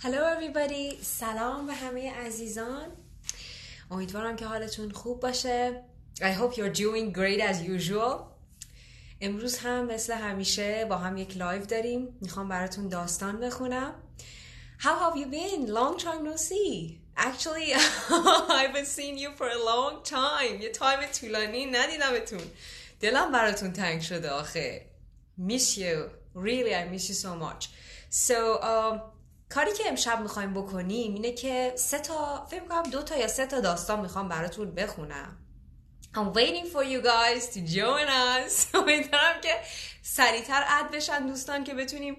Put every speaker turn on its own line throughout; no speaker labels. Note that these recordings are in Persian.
Hello everybody. سلام به همه عزیزان. امیدوارم که حالتون خوب باشه. I hope you're doing great as usual. امروز هم مثل همیشه با هم یک لایو داریم. میخوام براتون داستان بخونم. How have you been? Long time no see. Actually, I haven't seen you for a long time. یه تایم طولانی ندیدمتون. دلم براتون تنگ شده آخه. Miss you. Really, I miss you so much. So, کاری که امشب میخوایم بکنیم اینه که فکر میکنم 2 یا 3 داستان میخوام براتون بخونم. I'm waiting for you guys to join us. امیدوارم که سریعتر اد بشن دوستان که بتونیم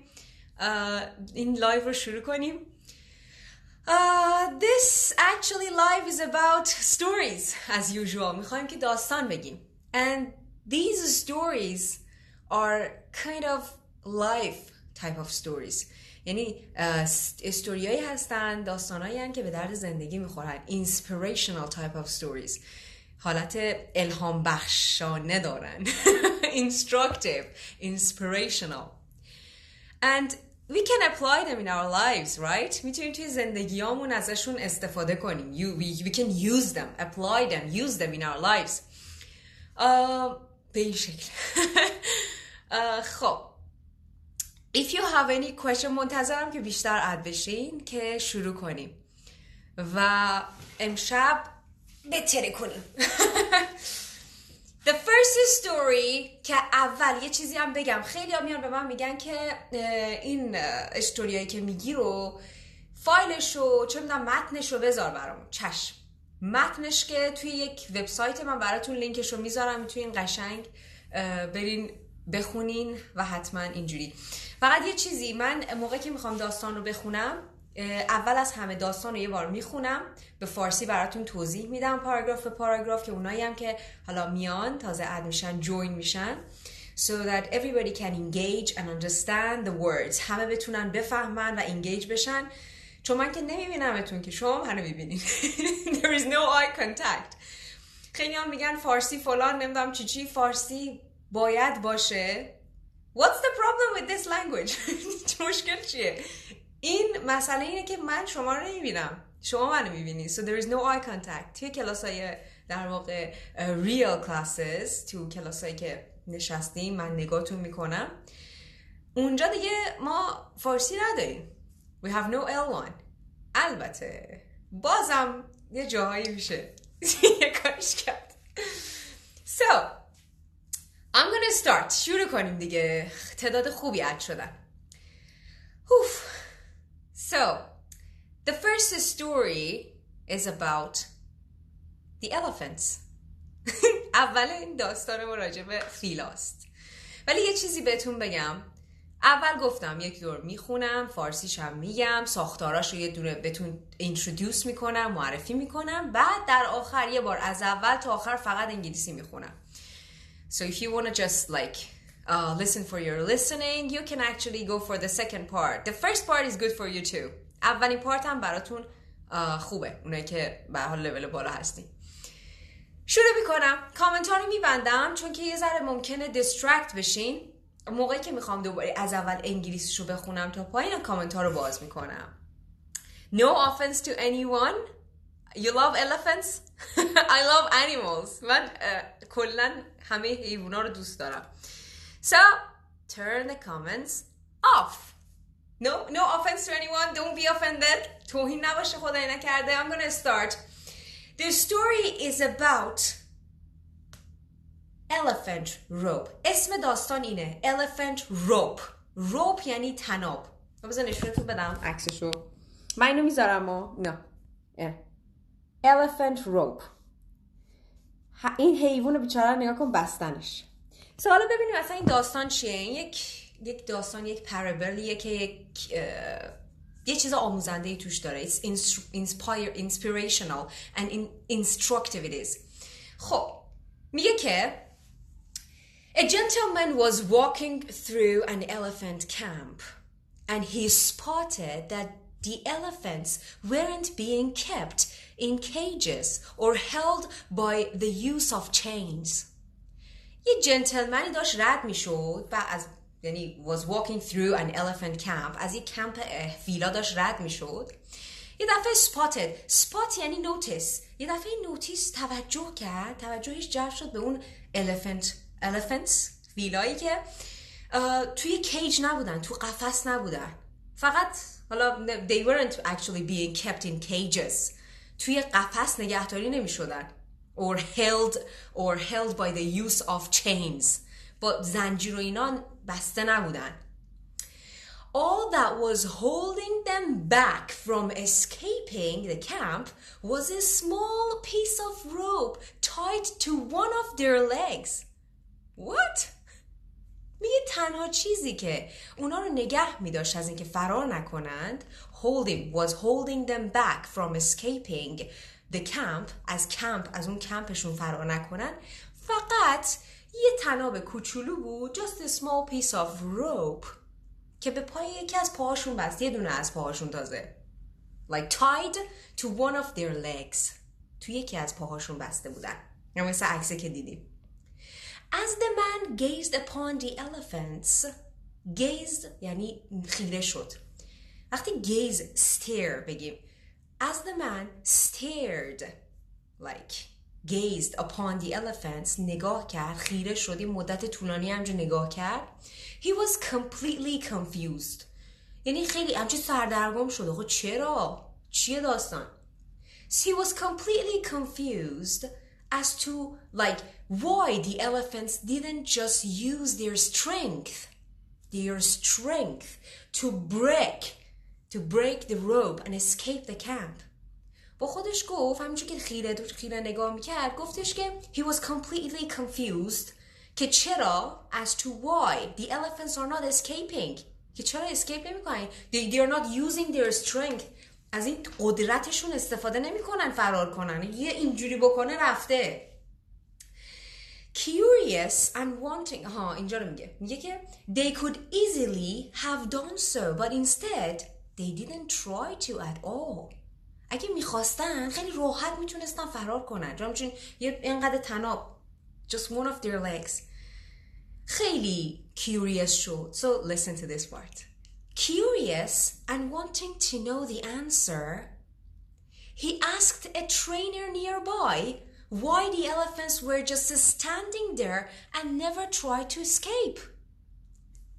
این لایو رو شروع کنیم. This actually live is about stories as usual. میخوایم که داستان بگیم. And these stories are kind of life type of stories. یعنی استوریایی هستن، داستانایی هستن که به درد زندگی میخورن. Inspirational type of stories. حالت الهام بخشانه دارن. Instructive, inspirational. And we can apply them in our lives, right? میتونیم توی زندگیامون ازشون استفاده کنیم. We can use them, apply them, use them in our lives. به این شکل. خب. If you have any question منتظرم که بیشتر اد بشین که شروع کنیم و امشب بتره کنیم. The first story که اول یه چیزی هم بگم، خیلی ها میان به من میگن که این استوریایی که میگی رو فایلش رو چه میدونم متنش رو بذار برامون. چشم. متنش که توی یک وبسایت من براتون لینکش رو میذارم، توی این قشنگ برین بخونین و حتما اینجوری. فقط یه چیزی، من موقعی که میخوام داستان رو بخونم اول از همه داستان رو یه بار میخونم، به فارسی براتون توضیح میدم پاراگراف به پاراگراف که اونایی هم که حالا میان تازه اد میشن جوین میشن so that everybody can engage and understand the words. همه بتونن بفهمن و engage بشن، چون من که نمیبینمتون که شما منو میبینین. There is no eye contact. خیلی هم میگن فارسی فلان نمیدونم چی فارسی باید باشه. What's the problem with this language? مشکل چیه؟ این مسئله اینه که من شما رو نمیبینم، شما منو میبینید. So there is no eye contact. توی کلاسای در واقع real classes، تو کلاسایی که نشستیم من نگاهتون میکنم، اونجا دیگه ما فارسی نداریم. We have no L1. البته بازم یه جاهایی میشه یه کارش کرد. So I'm gonna start. شروع کنیم دیگه. تعداد خوبی اد شدن. So, the first story is about the elephants. اول این داستان ما راجع به فیلاست. ولی یه چیزی بهتون بگم. اول گفتم یک دور میخونم، فارسیش هم میگم، ساختاراش رو یه دونه بهتون introduce میکنم، معرفی میکنم، بعد در آخر یه بار از اول تا آخر فقط انگلیسی میخونم. So if you want to just like listen for your listening, you can actually go for the second part. The first part is good for you too. اولین پارت هم براتون خوبه، اونایی که به حال لول بالا هستین. شروع میکنم. کامنت ها رو میبندم چون که یه ذره ممکنه دیسترکت بشین. موقعی که میخوام دوباره از اول انگلیسیشو بخونم تا پایین، کامنت ها رو باز میکنم. No offense to anyone. You love elephants? I love animals. من کلن همه حیوونا رو دوست دارم. So, turn the comments off. No offense to anyone. Don't be offended. توهین نباشه، خدای نکرده. I'm gonna start. The story is about elephant rope. اسم داستان اینه. Elephant rope. Rope یعنی طناب. بذار نشونتون بدم عکسشو. من اینو میذارم نه. Elephant rope. این حیوان بیچاره نگاه کن بستنش. حالا ببینیم اصلا این داستان چیه. این یک داستان، یک پرابلیه که یه چیز آموزنده‌ای توش داره. It's inspirational and instructive it is. خب میگه که A gentleman was walking through an elephant camp and he spotted that the elephants weren't being kept in cages or held by the use of chains. یه جنتلمنی داشت رد میشد و از یعنی was walking through an elephant camp، از یک کمپ فیلا داشت رد میشد، یه دفعه spot یعنی نوتیس، یه دفعه نوتیس توجهش جلب شد به اون elephants فیلایی که توی کیج نبودن، تو قفس نبودن، فقط حالا they weren't actually being kept in cages، توی قفس نگهداری نمی شدن or held by the use of chains، با زنجیر و اینا بسته نبودن. All that was holding them back from escaping the camp was a small piece of rope tied to one of their legs. What? میگه تنها چیزی که اونا رو نگه می‌داشت از اینکه فرار نکنند was holding them back from escaping the camp، از اون کمپشون فرار نکنن، فقط یه طناب کوچولو بود، just a small piece of rope که به پای یکی از پاهاشون بست، یه دونه از پاهاشون تازه، like tied to one of their legs، تو یکی از پاهاشون بسته بودن. مثل عکسی که دیدیم. As the man gazed upon the elephants، gazed یعنی خیره شد. وقتی gaze stare بگیم، as the man stared like gazed upon the elephants، نگاه کرد، خیره شد، مدت طولانی همجا نگاه کرد، he was completely confused، یعنی خیلی همچه سردرگم شد. خب چرا؟ چیه داستان؟ He was completely confused as to like why the elephants didn't just use their strength to break the rope and escape the camp. با خودش گفت، همینجور که خیره نگاه میکرد، گفتش که he was completely confused که چرا as to why the elephants are not escaping، که چرا escape نمیکنن، they are not using their strength، از این قدرتشون استفاده نمیکنن فرار کنن، یه اینجوری بکنه رفته. Curious and wanting، اینجا رو میگه که they could easily have done so but instead they didn't try to at all. اگه میخواستن خیلی راحت میتونستن فرار کنن، چون یه اینقدر طناب just one of their legs. خیلی curious شد. So listen to this part. Curious and wanting to know the answer, he asked a trainer nearby why the elephants were just standing there and never tried to escape.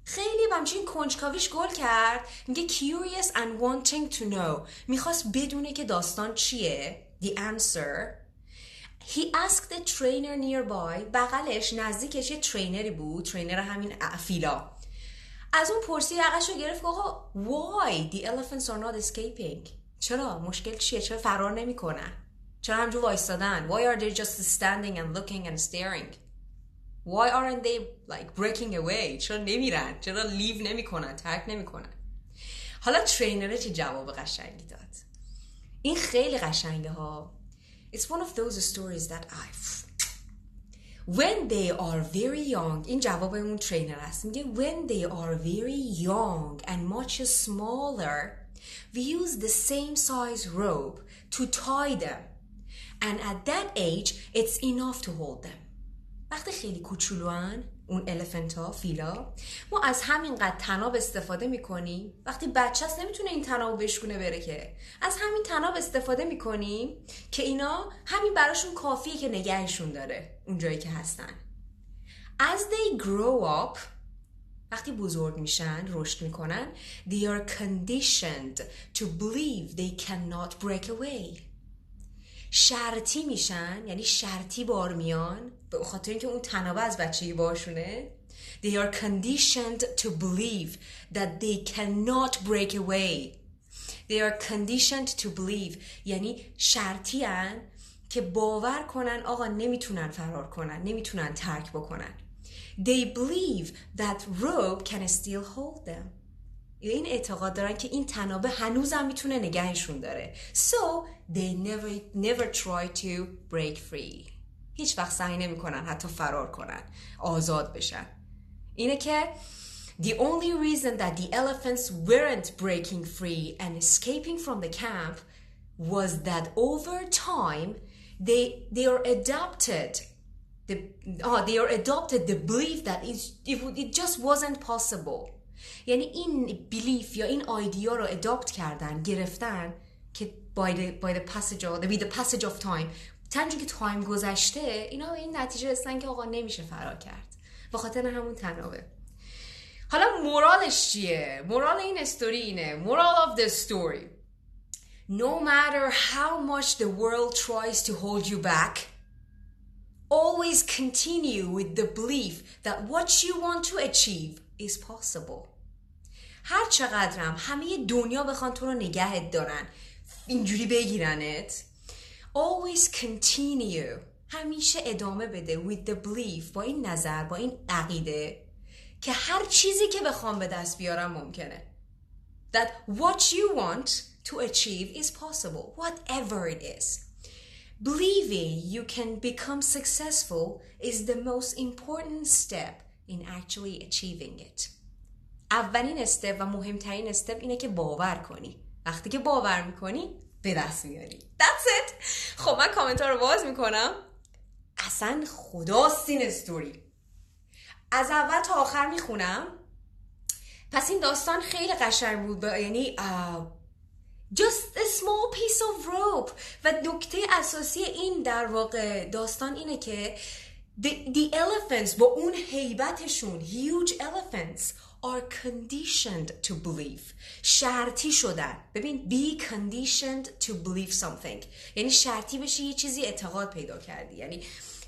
خیلی همچین کنجکاویش گل کرد، میگه curious and wanting to know، میخواست بدونه که داستان چیه، the answer. He asked the trainer nearby، بغلش نزدیکش یه ترینری بود، ترینر همین فیلا، از اون پرسی عقشو گرفت، آقا why the elephants are not escaping، چرا مشکل چیه، چرا فرار نمیکنن، چرا همجور وایستادن، why are they just standing and looking and staring، why aren't they like breaking away، چرا نمیرن، چرا لیو نمیکنن، ترک نمیکنن. حالا ترینر چه جواب قشنگی داد، این خیلی قشنگه ها. It's one of those stories that when they are very young، این جواب اون ترینر هست، میگه when they are very young and much smaller we use the same size rope to tie them and at that age it's enough to hold them. وقتی خیلی کوچولوان اون الفنت ها، فیلا، ما از همینقدر طناب استفاده میکنیم. وقتی بچه هست نمیتونه این طناب بشکونه بره، که از همین طناب استفاده میکنیم که اینا همین براشون کافیه که نگهشون داره اون جایی که هستن. As they grow up، وقتی بزرگ میشن، رشد میکنن، they are conditioned to believe they cannot break away. شرطی میشن، یعنی شرطی بار میان، به خاطر اینکه اون طنابه از بچگی باشونه. They are conditioned to believe that they cannot break away. They are conditioned to believe یعنی شرطی هن که باور کنن آقا نمیتونن فرار کنن، نمیتونن ترک بکنن. They believe that rope can still hold them. این اعتقاد دارن که این طنابه هنوزم میتونه نگهشون داره. So they never try to break free. هیچ وقت سعی نمی کنن حتی فرار کنن، آزاد بشن. اینه که the only reason that the elephants weren't breaking free and escaping from the camp was that over time they are adapted. they are adopted the belief that it just wasn't possible. یعنی این belief یا این ایده رو اداپت کردن، گرفتن که by the passage of time، تنجور که تایم گذشته اینا به این نتیجه رسیدن که آقا نمیشه فرار کرد، به خاطر همون طنابه. حالا مورالش چیه؟ مورال این استوری اینه، moral of the story: no matter how much the world tries to hold you back, always continue with the belief that what you want to achieve is possible. هر چقدرم همه دنیا بخوان تو رو نگهت دارن، اینجوری بگیرنت، always continue، همیشه ادامه بده with the belief، با این نظر، با این عقیده که هر چیزی که بخوام به دست بیارم ممکنه. That what you want to achieve is possible, whatever it is. Believing you can become successful is the most important step in actually achieving it. اولین استپ و مهمترین استپ اینه که باور کنی. وقتی که باور میکنی به دست میاری. That's it. خب من کامنت ها رو باز میکنم. اصلا خداست این استوری. از اول تا آخر میخونم. پس این داستان خیلی قشنگ بود، یعنی just a small piece of rope. و نکته اساسی این در واقع داستان اینه که the elephants با اون هیبتشون، huge elephants are conditioned to believe. شرطی شدن. ببین be conditioned to believe something، یعنی شرطی بشی یه چیزی اعتقاد پیدا کردی. یعنی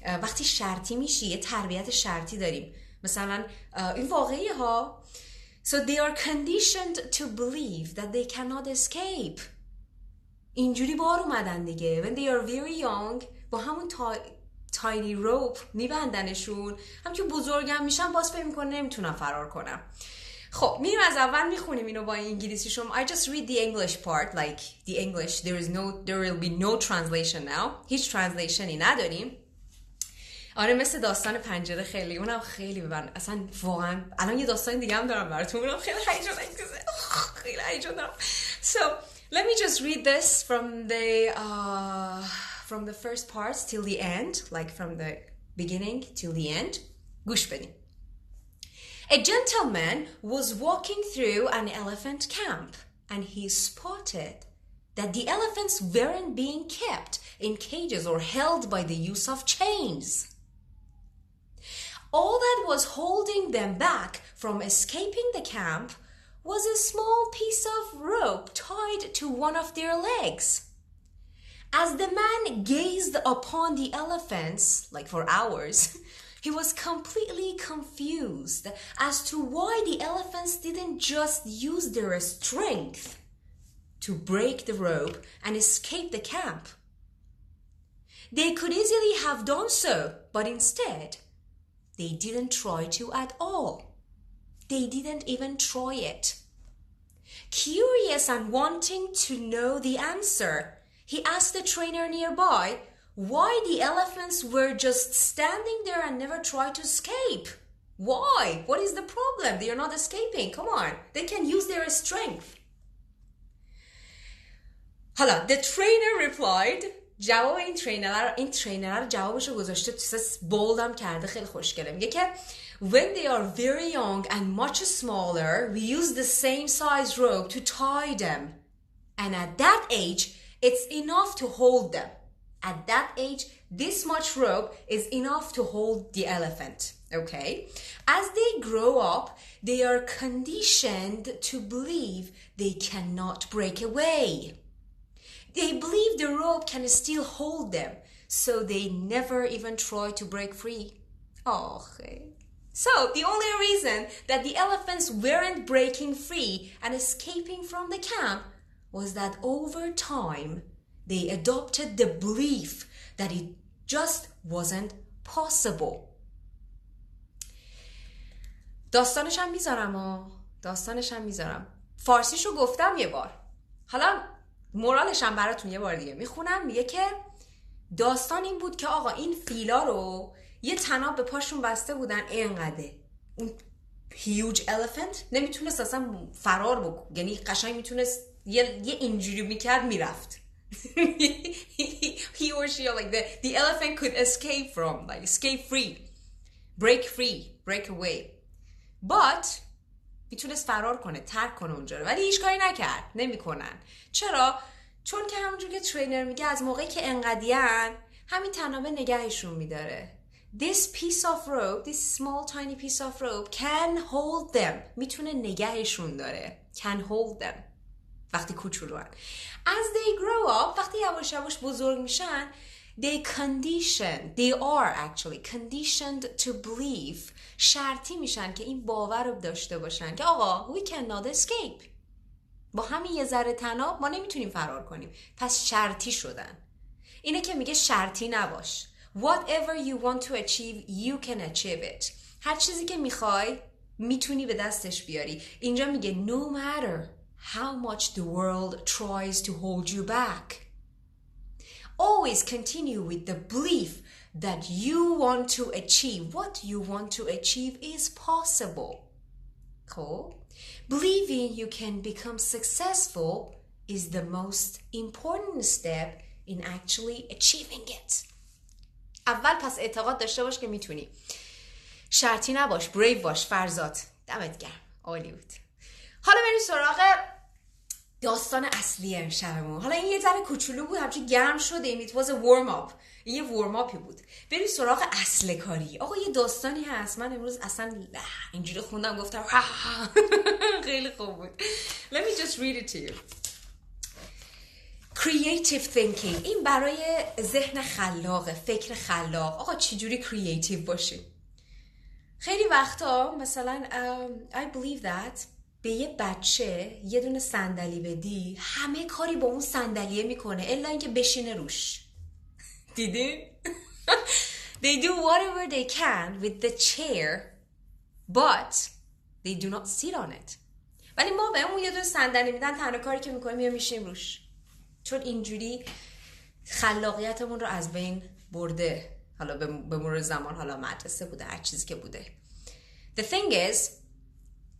وقتی شرطی میشی یه تربیت شرطی داریم. مثلا این واقعی ها. So they are conditioned to believe that they cannot escape. اینجوری بار اومدن دیگه. When they are very young با همون tiny rope میبندنشون، هم که بزرگم میشن باز فکر میکنه نمیتونم فرار کنم. خب میریم از اول میخونیم اینو با انگلیسی شما. I just read the English part, like the English. There will be no translation now. هیچ ترنسلیشنی نداریم. آره مثل داستان پنجره خیلی، اونم خیلی ببن اصلا واقعا. الان یه داستان دیگه هم دارم براتون، اونم خیلی هیجان انگیزه، خیلی هیجان دارم. So let me just read this from the first part till the end, like from the beginning till the end. گوش بدین. A gentleman was walking through an elephant camp and he spotted that the elephants weren't being kept in cages or held by the use of chains. All that was holding them back from escaping the camp was a small piece of rope tied to one of their legs. As the man gazed upon the elephants, like for hours, he was completely confused as to why the elephants didn't just use their strength to break the rope and escape the camp. They could easily have done so, but instead, they didn't try to at all. They didn't even try it. Curious and wanting to know the answer, he asked the trainer nearby why the elephants were just standing there and never tried to escape. Why? What is the problem? They are not escaping. Come on. They can use their strength. حالا the trainer replied. جواب این ترینر جوابشو گذاشته تو بولدم کرده، خیلی خوشگله. میگه که when they are very young and much smaller we use the same size rope to tie them and at that age it's enough to hold them. At that age this much rope is enough to hold the elephant. Okay? As they grow up they are conditioned to believe they cannot break away. They believe the rope can still hold them, so they never even try to break free. Okay. So, the only reason that the elephants weren't breaking free and escaping from the camp was that over time, they adopted the belief that it just wasn't possible. داستانش هم میذارم. فارسیشو گفتم یه بار. حالا مورالش هم براتون یه بار دیگه میخونم. میگه که داستان این بود که آقا این فیلا رو یه طناب به پاشون بسته بودن اینقدره. اون huge elephant نمیتونست اصلا فرار بکنه، یعنی قشنگ میتونست یه اینجوری میکرد میرفت he or she, like the elephant could escape from, like escape free, break away, but میتونست فرار کنه، ترک کنه اونجا رو، ولی هیچ کاری نکرد، نمیکنن. چرا؟ چون که همونجور که ترینر میگه از موقعی که انقدیان همین طنابه نگهشون میداره. This piece of rope, this small tiny piece of rope can hold them. میتونه negaheshun dare. Can hold them. وقتی کوچولوان. As they grow up, وقتی یواش یواش بزرگ میشن, they are actually conditioned to believe. شرطی میشن که این باور رو داشته باشن که آقا we cannot escape. با همین یه ذره طناب ما نمیتونیم فرار کنیم. پس شرطی شدن. اینه که میگه شرطی نباش. Whatever you want to achieve, you can achieve it. هر چیزی که میخوای میتونی به دستش بیاری. اینجا میگه no matter how much the world tries to hold you back. Always continue with the belief that you want to achieve. What you want to achieve is possible. Cool. Believing you can become successful is the most important step in actually achieving it. اول پس اعتقاد داشته باش که میتونی. شرطی نباش، بریو باش. فرزاد دمت گرم، عالی بود. حالا بریم سراغ داستان اصلی امشبمون. حالا این یه ذره کوچولو بود، همچین گرم شده. It was a warm up. این یه warm upی بود. بریم سراغ اصل کاری. آقا یه داستانی هست، من امروز اصلا اینجوری خوندم گفتم خیلی خوب بود. Let me just read it to you. Creative thinking. این برای ذهن خلاقه، فکر خلاق. آقا چجوری کریتیو باشیم؟ خیلی وقتا مثلا I believe that به یه بچه یه دونه صندلی بدی، همه کاری با اون صندلیه میکنه الا اینکه بشینه روش. دیدین؟ They do whatever they can with the chair but they do not sit on it. ولی ما به اون یه دونه صندلی میدن، تنها کاری که میکنیم یه میشیم روش. چون اینجوری خلاقیتمون رو از بین برده. حالا به مرور زمان، حالا مدرسه بوده، هر چیزی که بوده. The thing is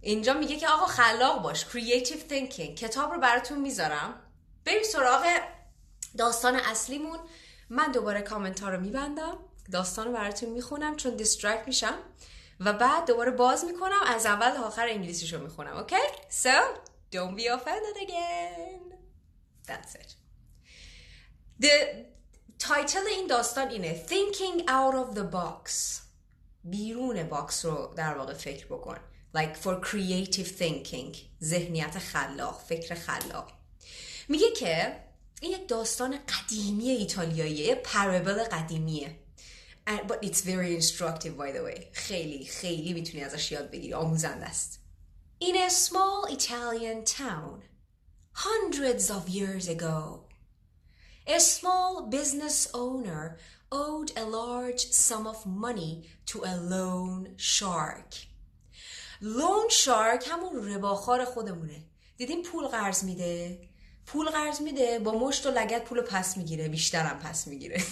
اینجا میگه که آقا خلاق باش. Creative thinking. کتاب رو براتون میذارم. بریم سراغ داستان اصلیمون. من دوباره کامنت ها رو میبندم، داستان رو براتون میخونم چون دیسترکت میشم و بعد دوباره باز میکنم، از اول تا آخر انگلیسیشو میخونم. Okay? So don't be offended again. That's it. The title این داستان اینه Thinking out of the box. بیرون باکس رو در واقع فکر بکن. Like for creative thinking. ذهنیت خلاق، فکر خلاق. میگه که این یک داستان قدیمی ایتالیاییه، یه پرابل قدیمیه. But it's very instructive by the way. خیلی خیلی میتونی ازش یاد بگیری، آموزنده است. In a small Italian town hundreds of years ago, a small business owner owed a large sum of money to a loan shark. Loan shark همون رباخوار خودمونه. دیدین پول قرض میده با مشت و لگد پول پس میگیره، بیشترم پس میگیره.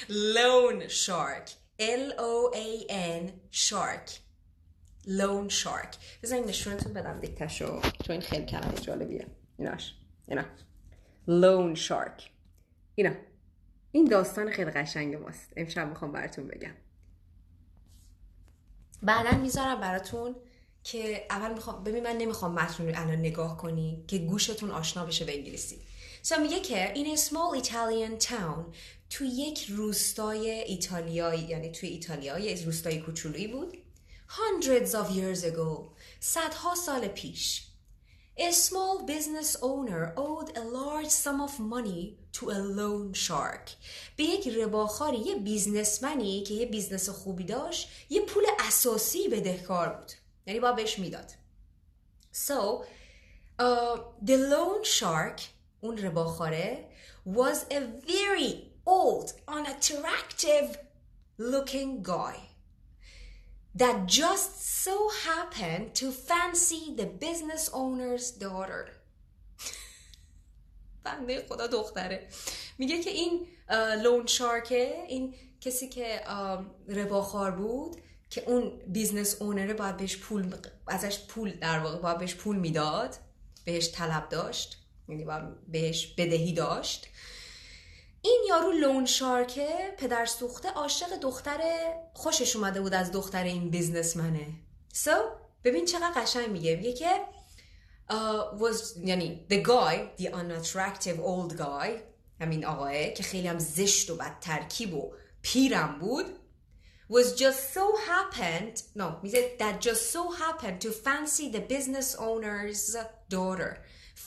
Loan shark. L-O-A-N shark. Loan shark. بذارین نشونتون بدم دیکتشو چون این خیلی کلمه جالبیه. اینا Loan shark. این داستان خیلی قشنگ ماست. امشب میخوام براتون بگم. بعداً میذارم براتون که اول ببین من نمیخوام متن رو الان نگاه کنی که گوشتون آشنا بشه به انگلیسی. میگه که in a small Italian town تو یک روستای ایتالیایی، یعنی توی ایتالیا یه روستای کوچولویی بود. Hundreds of years ago. صدها سال پیش. A small business owner owed a large sum of money to a loan shark. به یک رباخواری، یه بیزنسمنی که یه بیزنس خوبی داشت، یه پول اساسی بدهکار بود. یعنی باید بهش میداد. So, the loan shark, اون رباخواره, was a very old, unattractive looking guy that just so happened to fancy the business owner's daughter. بنده خدا دختره. میگه که این لون شارکه، این کسی که رباخوار بود که اون بیزنس اونره باید بهش ازش پول در واقع باید بهش پول میداد، بهش طلب داشت. یعنی بهش بدهی داشت. این یارو لون شارکه پدر سوخته عاشق دختر، خوشش اومده بود از دختر این بیزنسمنه. ببین چقدر قشنگ میگه که یعنی the guy, the unattractive old guy، همین آقاه که خیلی هم زشت و بد ترکیب و پیرم بود، was just so happened that just so happened to fancy the business owner's daughter.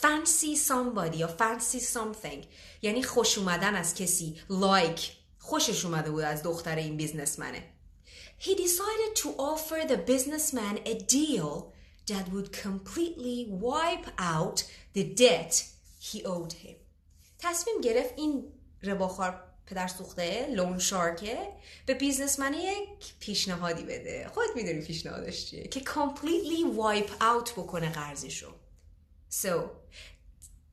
fancy somebody یا fancy something یعنی خوش اومدن از کسی، like خوشش اومده بود از دختر این بیزنسمنه. He decided to offer the businessman a deal that would completely wipe out the debt he owed him. تصمیم گرفت این رباخوار پدر سوخته لون شارکه به بیزنسمن یک پیشنهادی بده. خودت میدونی پیشنهادش چیه؟ که completely wipe out بکنه قرضشو. So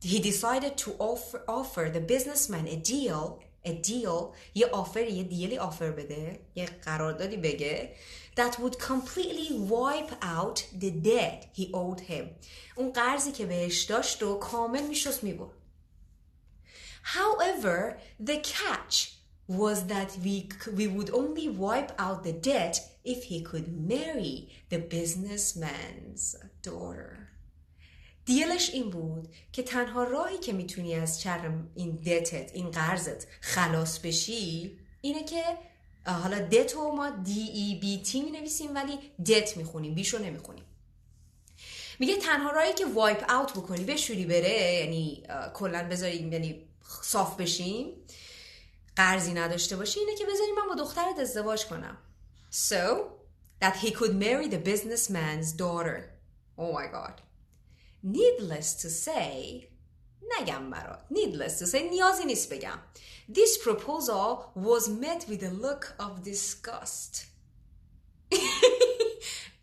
he decided to offer the businessman a deal یه دیلی آفر بده، یه قراردادی بگه that would completely wipe out the debt he owed him. اون قرضی که بهش داشت و کامل میشست میبرد. However, the catch was that we would only wipe out the debt if he could marry the businessman's daughter. دیلش این بود که تنها راهی که میتونی از چرم این دتت، این قرضت خلاص بشی اینه که حالا دتو ما DEBT می نویسیم ولی دت میخونیم، بیشو نمیخونیم. میگه تنها راهی که وایپ اوت بکنی، بشوری بره، یعنی کلن بذاریم، یعنی صاف بشیم، قرضی نداشته باشی، اینه که بذاریم من با دخترت ازدواج کنم. So that he could marry the businessman's daughter. Oh my god. Needless to say, نگم برات. Needless to say، نیازی نیست بگم. This proposal was met with a look of disgust.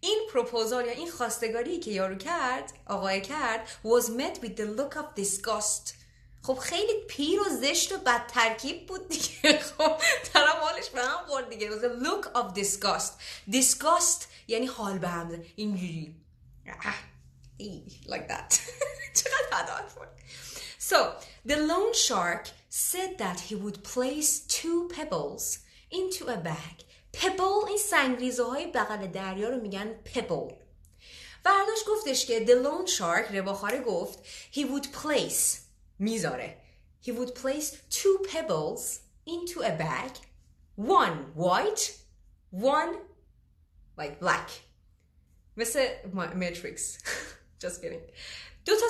این پروپوزال یا این خواستگاری که یارو کرد، آقای کرد، was met with the look of disgust. خب خیلی پیر و زشت و بد ترکیب بود دیگه. خب طرف حالش به هم خورد دیگه. was a look of disgust. Disgust یعنی حال به هم اینجوری. like that. چقدر عدالت بود. So the loan shark said that he would place 2 pebbles into a bag. pebble این سنگریزه های بغل دریا رو میگن pebble. برداشت گفتش که the loan shark، رباخواره گفت he would place، میذاره، he would place 2 pebbles into a bag, one white, one like black. مثل ماتریکس. Just kidding. 2 تا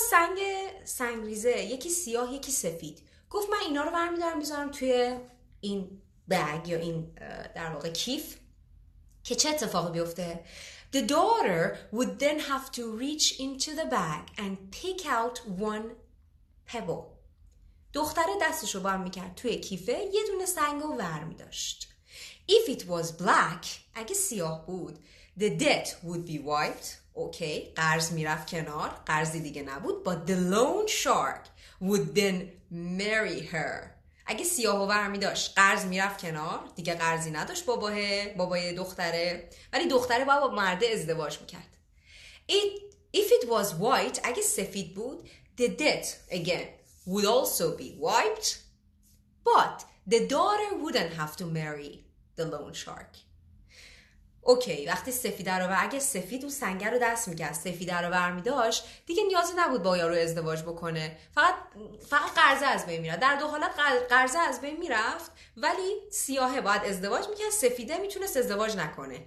سنگریزه، یکی سیاه یکی سفید. گفت من اینا رو برمیدارم میذارم توی این بگ یا این در واقع کیف که چه اتفاقی بیفته. The daughter would then have to reach into the bag and pick out one pebble. دختره دستشو بر میکرد توی کیفه، یه دونه سنگو ور میداشت. If it was black، اگه سیاه بود، the debt would be wiped. اوکی، قرض میرفت کنار، قرضی دیگه نبود. But the loan shark would then marry her. اگه سیاهو ور داشت، قرض میرفت کنار، دیگه قرضی نداشت بابای دختره، ولی دختره باید با مرده ازدواج میکرد. If it was white، اگه سفید بود، the debt again would also be wiped, but the daughter wouldn't have to marry the loan shark. اوکی، وقتی سفیده رو اگه سفید اون سنگر رو دست میکرد، سفیده رو برمی داشت، دیگه نیازی نبود با یارو ازدواج بکنه، فقط قرضه از بین میرفت. در 2 حالت قرضه از بین میرفت، ولی سیاهه باید ازدواج میکرد، سفیده میتونست ازدواج نکنه،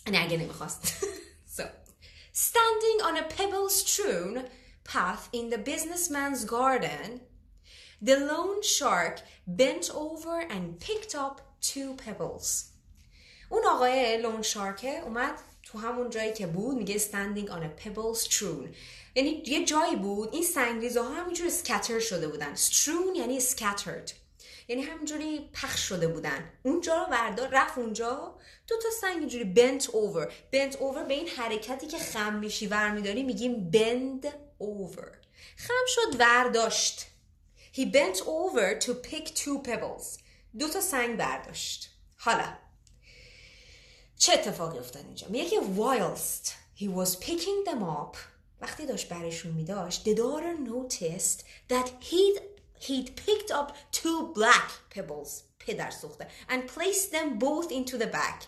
یعنی اگه نمیخواست. So, standing on a pebble-strewn path in the businessman's garden, the loan shark bent over and picked up 2 pebbles. اون آقای لون شارکه اومد تو همون جایی که بود، میگه standing on a pebble strewn، یعنی یه جایی بود این سنگریزه ها همینجوری scatter شده بودن. strewn یعنی scattered، یعنی همینجوری پخش شده بودن. اونجا رو رفت اونجا، 2 تا سنگ اینجوری bent over به این حرکتی که خم میشی ورمیداری میگیم bend over. خم شد ورداشت. he bent over to pick 2 pebbles. 2 تا سنگ برداشت. حالا چه اتفاقی افتاد اینجا؟ میگه که whilst he was picking them up وقتی داشت برشون میداشت the daughter noticed that he'd picked up 2 black pebbles پدر سوخته and placed them both into the bag.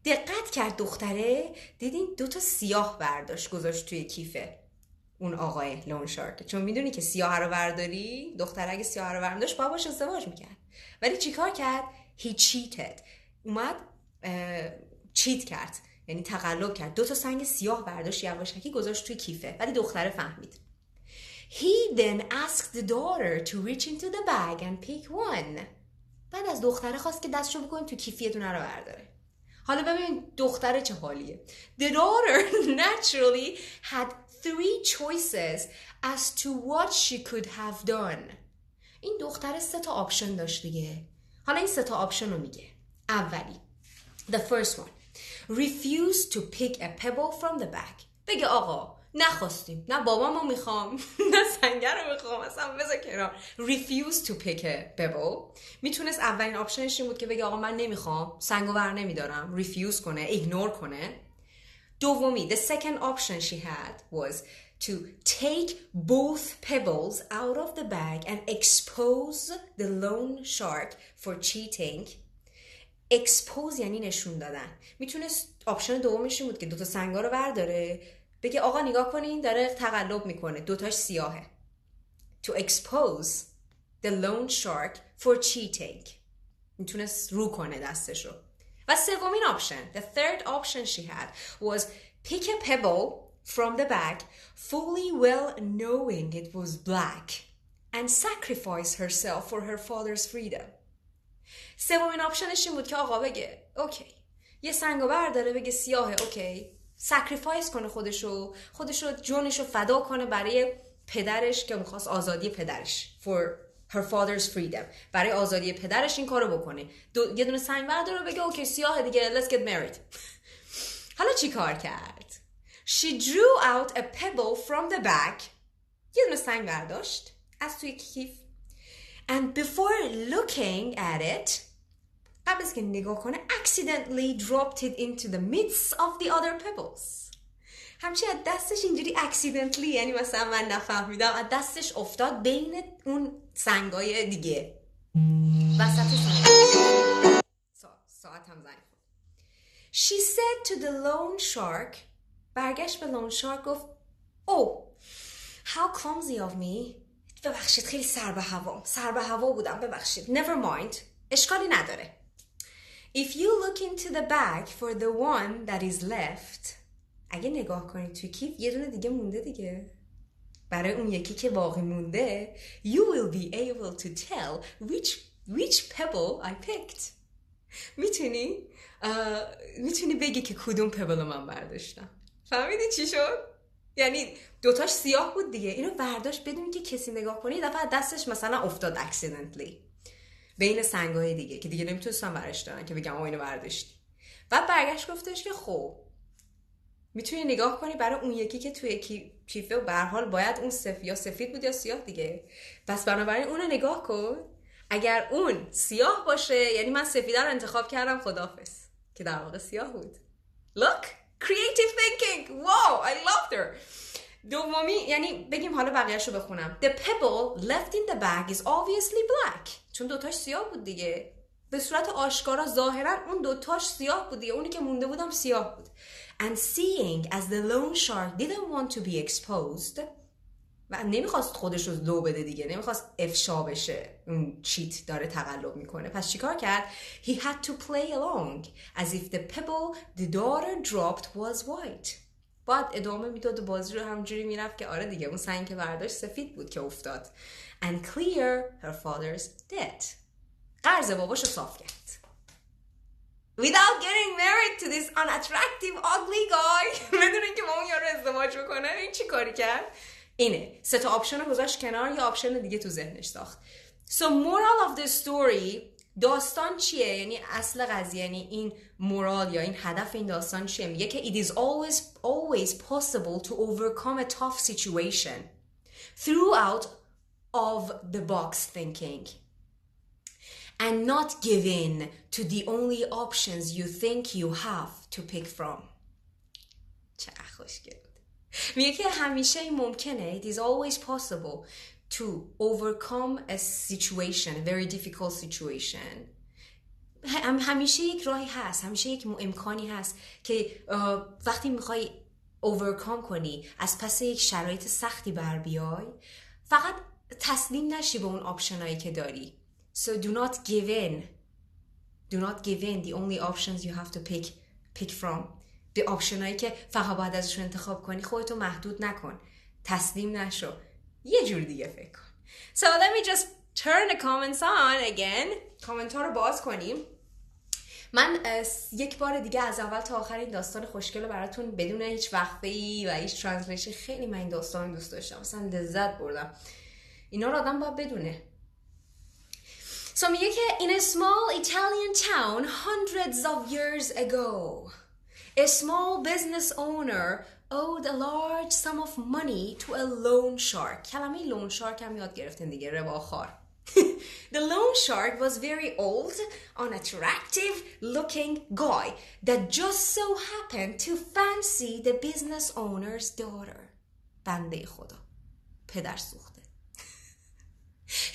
دقت کرد دختره، دیدین 2 سیاه برداشت گذاشت توی کیفه اون آقای لون شارک، چون میدونی که سیاه رو برداری، دختر اگه سیاه رو برداشت باش ازدواج میکرد. ولی چیکار کرد؟ he cheated، اومد چیت کرد، یعنی تقلب کرد، 2 سنگ سیاه برداشت یواشکی گذاشت توی کیفه، ولی دختره فهمید. he then asked the daughter to reach into the bag and pick one. بعد از دختره خواست که دستشو بکنه تو کیف یه دونه رو برداره. حالا ببین دختره چه حالیه. The daughter naturally had 3 choices as to what she could have done. این دختره 3 آپشن داشت دیگه. حالا این 3 آپشن رو میگه. اولی، the first one, refuse to pick a pebble from the bag. بگه آقا نخواستیم، نه بابامو میخوام نه سنگر رو میخوام، اصلا بذار کنار. refuse to pick a pebble. میتونست اولین آپشنش این بود که بگه آقا من نمیخوام، سنگو بر نمیدارم، refuse کنه، ignore کنه. دومی، the second option she had was to take both pebbles out of the bag and expose the loan shark for cheating. expose یعنی نشون دادن. میتونست آپشن دومش این بود که 2 سنگا رو برداره، بگه آقا نگاه کنین داره تقلب میکنه، 2 سیاهه. to expose the loan shark for cheating. میتونست رو کنه دستشو. و سومین option, the third option she had was pick a pebble from the bag fully well knowing it was black and sacrifice herself for her father's freedom. سومین آپشنش این بود که آقا بگه اوکی یه سنگو برداره، بگه سیاهه، اوکی، سکریفایس کنه خودشو جونشو فدا کنه برای پدرش که میخواست آزادی پدرش، for her father's freedom، برای آزادی پدرش این کارو بکنه. یه دونه سنگ برداره، بگه اوکی سیاهه دیگه، let's get married. حالا چی کار کرد؟ she drew out a pebble from the bag، یه دونه سنگ برداشت از توی کیف and before looking at it، قبل از که نگاه کنه accidentally dropped it into the midst of the other pebbles. همچنین از دستش اینجوری accidentally، یعنی مثلا من نفهمیدم، از دستش افتاد بین اون سنگای دیگه وسط ساعت هم زنگ خورد. she said to the loan shark، برگشت به لون شارک گفت oh how clumsy of me، ببخشید خیلی سر به هوا بودم، ببخشید، never mind، اشکالی نداره. if you look into the bag for the one that is left، اگه نگاه کنید توی کیف یه دونه دیگه مونده دیگه، برای اون یکی که باقی مونده you will be able to tell which pebble I picked. میتونی بگی که کدوم پبل من برداشتم. فهمیدی چی شد؟ یعنی 2 سیاه بود دیگه، اینو برداشت بدون که کسی نگاه کنه، یه دفعه دستش مثلا افتاد accidentally بین سنگای دیگه که دیگه نمیتونستم برش دارن که بگم اینو برداشتی. بعد برگشت گفتش که خب میتونی نگاه کنی برای اون یکی که توی کیفه، و به هر حال باید اون یا سفید بود یا سیاه دیگه، پس بنابراین اونو نگاه کن، اگر اون سیاه باشه یعنی من سفیده رو انتخاب کردم، خداحافظ، که در واقع سیاه بود. Look, creative thinking. Wow, I loved her. دومی، یعنی بگیم حالا بقیه‌شو بخونم. The pebble left in the bag is obviously black. چون 2 سیاه بود دیگه، به صورت آشکارا ظاهرا اون 2 سیاه بود دیگه، اونی که مونده بودم سیاه بود. And seeing as the loan shark didn't want to be exposed، و نمیخواست خودش رو لو بده دیگه، نمیخواست افشا بشه اون چیت داره تقلب میکنه، پس چیکار کرد؟ He had to play along as if the pebble the daughter dropped was white. بعد ادامه میداد و بازی رو همجوری میرفت که آره دیگه اون سنگ که برداشت سفید بود که افتاد. And clear her father's debt. قرض باباشو صاف کرد. Without getting married to this unattractive ugly guy. بدون اینکه با اون یارو ازدواج بکنه. این چی کاری کرد؟ اینه 3 آپشن رو گذاشت کنار، یه آپشن دیگه تو ذهنش ساخت. So moral of the story، داستان چیه؟ یعنی اصل قضیه، یعنی این مورال یا این هدف این داستان چیه؟ میگه که it is always possible to overcome a tough situation throughout of the box thinking and not give in to the only options you think you have to pick from. چقدر خوشگل بود. میگه که همیشه این ممکنه. It is always possible to overcome a situation, a very difficult situation. همیشه یک راهی هست، همیشه یک امکانی هست که وقتی میخوای overcome کنی، از پس یک شرایط سختی بر بیای، فقط تسلیم نشی به اون آپشنایی که داری. So do not give in. Do not give in. The only options you have to pick from. به آپشنایی که فقط باید ازشون انتخاب کنی خودتو محدود نکن. تسلیم نشو. یه جور دیگه فکر کن. So let me just turn the comments on again. کامنت ها رو باز کنیم. من یک بار دیگه از اول تا آخر این داستان خوشگل رو براتون بدون هیچ وقفه‌ای و هیچ ترنسلیشن، خیلی من این داستان دوست داشتم، مثلا لذت بردم. اینا رو آدم باید بدونه. So میگه که in a small Italian town hundreds of years ago a small business owner owed a large sum of money to a loan shark. کلمه loan shark هم یاد گرفتین دیگه، رباخوار. The loan shark was very old, unattractive looking guy that just so happened to fancy the business owner's daughter. بنده خدا، پدر سوخته.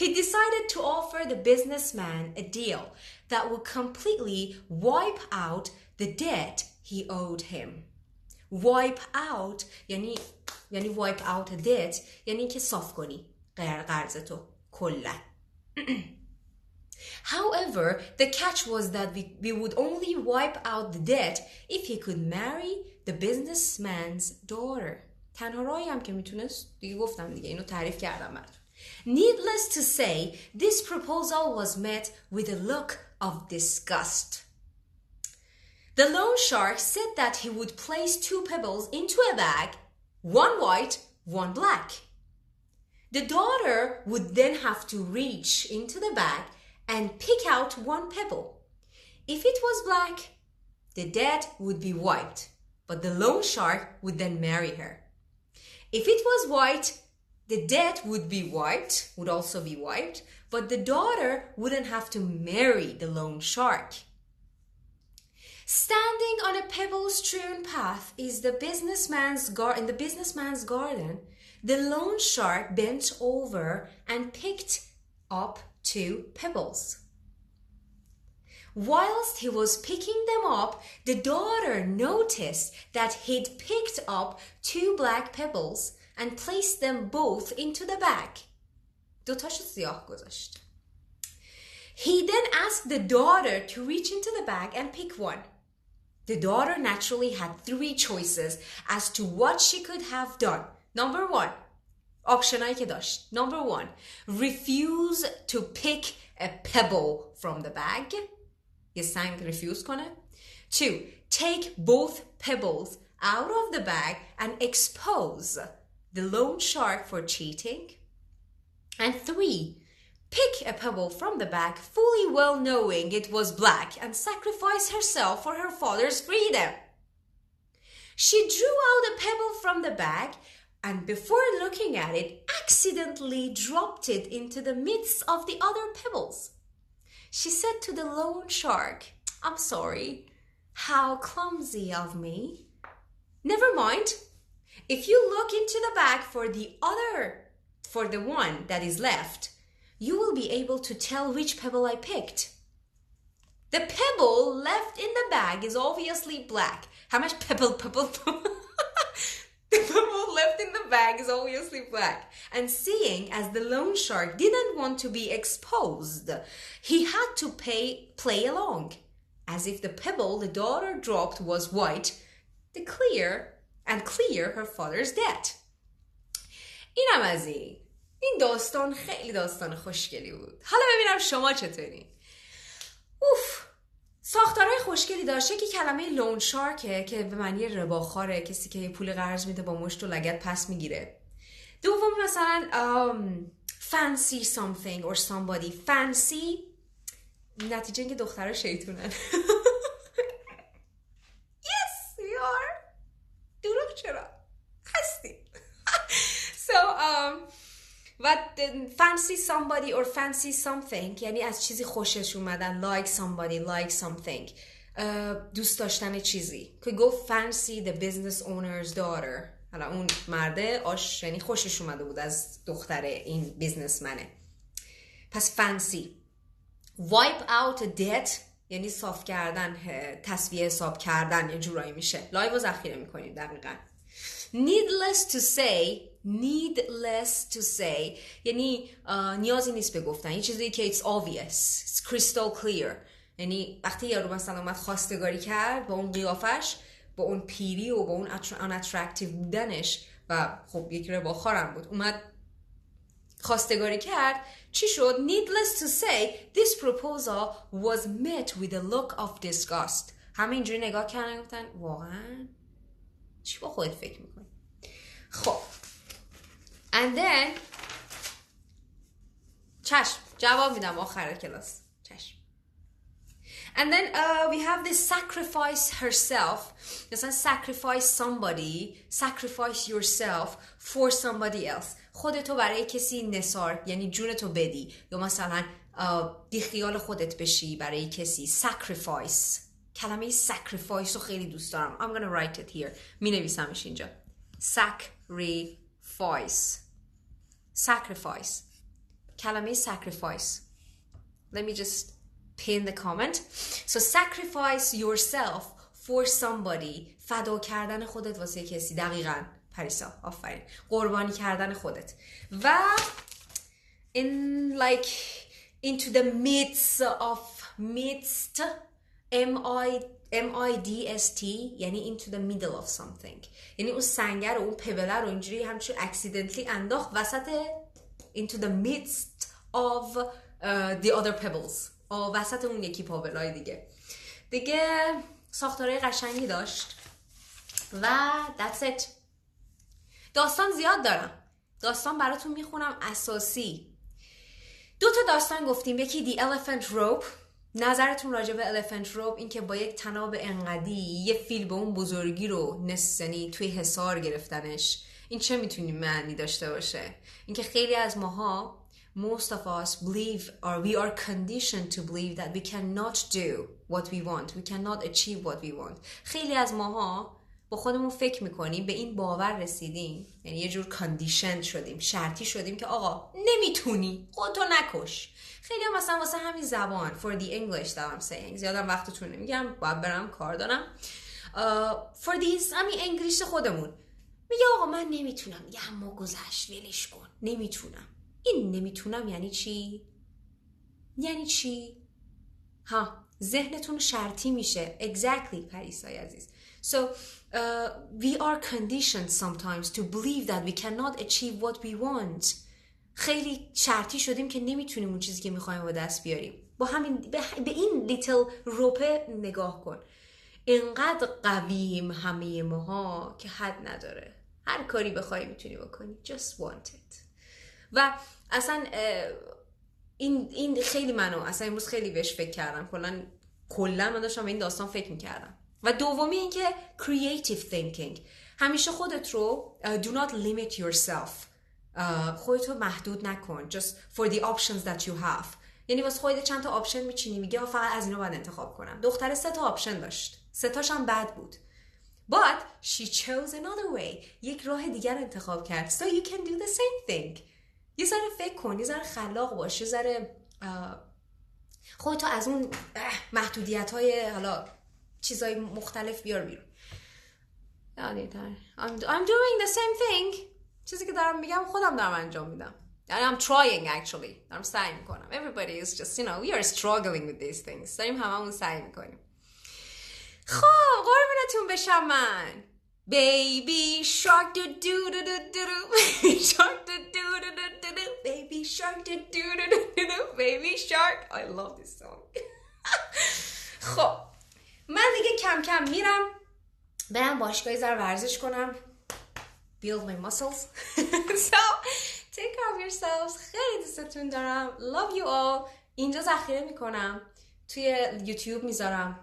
He decided to offer the businessman a deal that would completely wipe out the debt he owed him. Wipe out یعنی wipe out a debt یعنی که صاف کنی قرضتو کلا. However, the catch was that we would only wipe out the debt if he could marry the businessman's daughter. تنها راهی هم که میتونست، دیگه گفتم دیگه، اینو تعریف کردم براتون. Needless to say, this proposal was met with a look of disgust. The loan shark said that he would place 2 pebbles into a bag, one white, one black. The daughter would then have to reach into the bag and pick out 1 pebble. If it was black, the debt would be wiped, but the loan shark would then marry her. If it was white, the debt would also be wiped, but the daughter wouldn't have to marry the loan shark. Standing on a pebble-strewn path in the businessman's garden, the loan shark bent over and picked up 2 pebbles. Whilst he was picking them up, the daughter noticed that he'd picked up 2 black pebbles and placed them both into the bag. دوتاشو سیاه گذاشت. He then asked the daughter to reach into the bag and pick one. The daughter naturally had 3 choices as to what she could have done. Number 1, optionایی که داشت. Number 1, refuse to pick a pebble from the bag. یه سنگ refuse کنه. 2, take both pebbles out of the bag and expose the loan shark for cheating. And 3, pick a pebble from the bag fully well knowing it was black and sacrifice herself for her father's freedom. She drew out a pebble from the bag and before looking at it, accidentally dropped it into the midst of the other pebbles. She said to the loan shark, "I'm sorry. How clumsy of me. Never mind. If you look into the bag for the one that is left, you will be able to tell which pebble I picked. The pebble left in the bag is obviously black." How much pebble? The pebble left in the bag is obviously black. And seeing as the loan shark didn't want to be exposed, he had to play along, as if the pebble the daughter dropped was white, to clear her father's debt. اینم از این داستان خیلی داستان خوشگلی بود. حالا ببینم شما چطورین. ساختارهای خوشگلی داشته که کلمه لون شارکه که به معنی رباخواره، کسی که پول قرض میده با مشت و لگد پس میگیره. دوم مثلا fancy something or somebody. fancy نتیجه اینکه دخترها شیطونن. Yes we are. دروغ چرا؟ هستیم. So و fancy somebody or fancy something یعنی از چیزی خوشش اومدن. like somebody, like something. دوست داشتن چیزی. که گفت fancy the business owner's daughter. حالا اون مرده یعنی خوشش اومده بود از دختر این بیزنسمنه. پس fancy. wipe out debt یعنی صاف کردن، تصفیه حساب کردن یه جورایی میشه. لایو رو ذخیره میکنیم دقیقاً. needless to say یعنی نیازی نیست به گفتن، یه چیزی که it's obvious, it's crystal clear. یعنی وقتی یارو مثلا اومد خواستگاری کرد با اون قیافش، با اون پیری و با اون unattractive بودنش و خب یک رباخوارم بود، اومد خواستگاری کرد، چی شد؟ Needless to say this proposal was met with a look of disgust. همه اینجوری نگاه کردن گفتن واقعا چی با خودت فکر میکنی؟ خب and then چشم جواب میدم آخر کلاس. چشم. And then we have this sacrifice herself. مثلا sacrifice somebody, sacrifice yourself for somebody else. خودتو برای کسی نثار، یعنی جونتو بدی، یا مثلا بیخیال خودت بشی برای کسی. sacrifice. کلمه sacrifice رو خیلی دوست دارم. I'm gonna write it here. می نویسمش اینجا. sacrifice. کلمه sacrifice. Let me just pin the comment. So sacrifice yourself for somebody. فدا کردن خودت واسه کسی. دقیقاً پریسا، آفرین. قربانی کردن خودت. و into the midst midst یعنی into the middle of something. یعنی اون سنگر و اون پبله رو اینجوری همچون accidentally انداخت وسط into the midst of the other pebbles. وسط اون یکی پابلای دیگه ساختارهای قشنگی داشت و that's it. داستان زیاد دارم، داستان براتون میخونم اساسی. 2 تا داستان گفتیم، یکی the elephant rope. نظرتون راجع به elephant rope این که با یک طناب انقدی یه فیل به اون بزرگی رو یعنی توی حصار گرفتنش، این چه میتونی معنی داشته باشه؟ این که خیلی از ماها most of us believe or we are conditioned to believe that we cannot do what we want, we cannot achieve what we want. خیلی از ماها با خودمون فکر میکنیم، به این باور رسیدیم، یعنی یه جور کاندیشن شدیم، شرطی شدیم که آقا نمیتونی، خودتو نکش. خیلی هم مثلا واسه همین زبان for the English that I'm saying زیادم وقتتون نمیگم، باید برم کار دارم. for these همین انگلیش خودمون میگه آقا من نمیتونم، یه اما گذشت ولش کن، نمیتونم. این نمیتونم یعنی چی؟ یعنی چی؟ ذهنتون شرطی میشه. exactly پریسای عزیز. So we are conditioned sometimes to believe that we cannot achieve what we want. خیلی شرطی شدیم که نمیتونیم اون چیزی که میخوایم به دست بیاریم. با همین به این لیتل روپه نگاه کن. اینقدر قویم همه ماها که حد نداره. هر کاری بخوای میتونی بکنی. Just want it. و اصلا این خیلی منو اصلا امروز خیلی بهش فکر کردم. کلا من داشتم به این داستان فکر میکردم. و دومی این که creative thinking. همیشه خودت رو do not limit yourself. خودت رو محدود نکن. Just for the options that you have. یعنی واسه خودت چند تا آپشن میچینی، میگه فقط از اینا باید انتخاب کنم. دختر 3 تا آپشن داشت. 3 تاش هم بد بود. But she chose another way. یک راه دیگر انتخاب کرد. So you can do the same thing. یه ذره فکر کن، یه ذره خلاق باش، یه ذره خودتو از اون محدودیت‌های حالا چیزای مختلف بیار بیرون. I'm doing the same thing. چیزی که دارم میگم خودم دارم انجام میدم. I'm trying actually. دارم سعی میکنم. Everybody is just, we are struggling with these things. داریم هممون سعی میکنیم. خب قربونتون بشم من. Baby shark do do do do do baby shark do do do do do baby shark do do do do do baby shark. I love this song. خب من دیگه کم کم میرم برم باشگاهی ذره ورزش کنم. Build my muscles. So take care of yourselves. خیلی دوستتون دارم. Love you all. اینجا ذخیره میکنم، توی یوتیوب میذارم،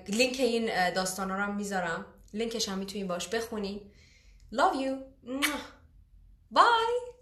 لینک این داستانا رو هم میذارم، لینکش هم میتونین باش بخونین. Love you. Bye.